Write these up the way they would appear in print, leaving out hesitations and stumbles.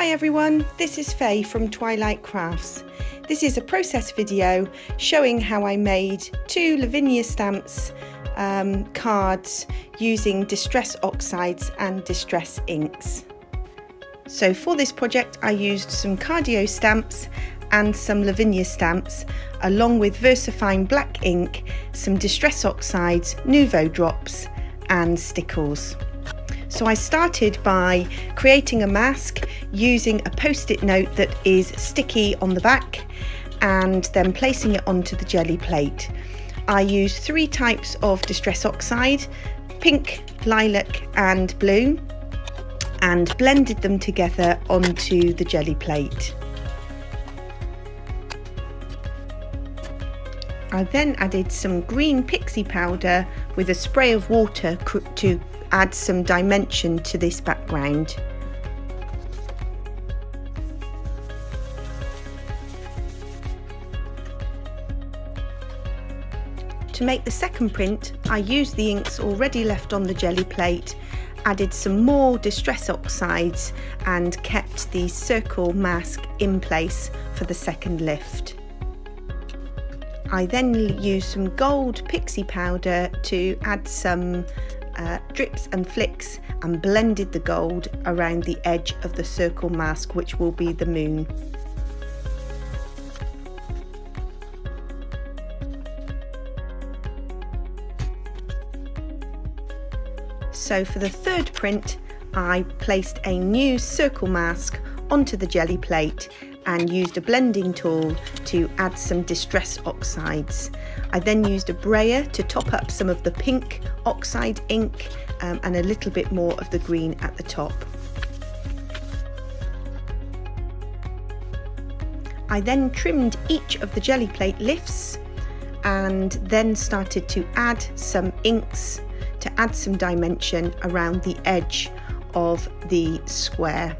Hi everyone, this is Faye from Twilight Crafts. This is a process video showing how I made 2 Lavinia Stamps cards using distress oxides and distress inks. So for this project I used some cardio stamps and some Lavinia stamps along with VersaFine black ink, some distress oxides, Nouveau drops and stickles. So I started by creating a mask using a post-it note that is sticky on the back and then placing it onto the Gelli plate. I used 3 types of distress oxide, pink, lilac and blue, and blended them together onto the Gelli plate. I then added some green pixie powder with a spray of water to add some dimension to this background. To make the second print, I used the inks already left on the Gelli plate, added some more distress oxides and kept the circle mask in place for the second lift. I then used some gold pixie powder to add some drips and flicks and blended the gold around the edge of the circle mask, which will be the moon. So for the third print, I placed a new circle mask onto the Gelli plate and used a blending tool to add some distress oxides. I then used a brayer to top up some of the pink oxide ink and a little bit more of the green at the top. I then trimmed each of the Gelli plate lifts and then started to add some inks to add some dimension around the edge of the square.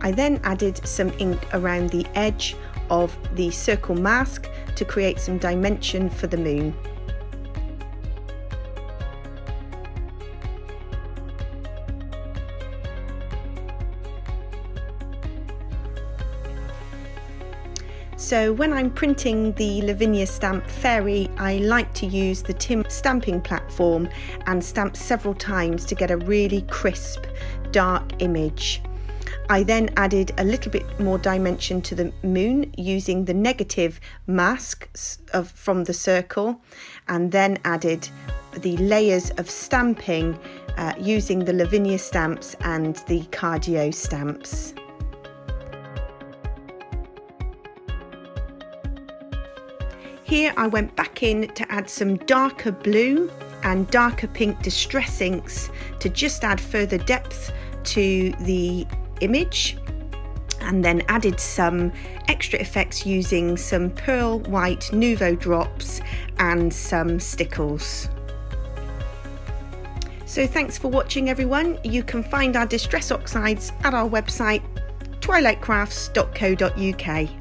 I then added some ink around the edge of the circle mask to create some dimension for the moon. So when I'm printing the Lavinia stamp fairy, I like to use the TIM stamping platform and stamp several times to get a really crisp, dark image. I then added a little bit more dimension to the moon using the negative mask from the circle, and then added the layers of stamping using the Lavinia stamps and the cardio stamps. Here I went back in to add some darker blue and darker pink distress inks to just add further depth to the image, and then added some extra effects using some pearl white Nouveau drops and some stickles. So thanks for watching everyone. You can find our distress oxides at our website twilightcrafts.co.uk.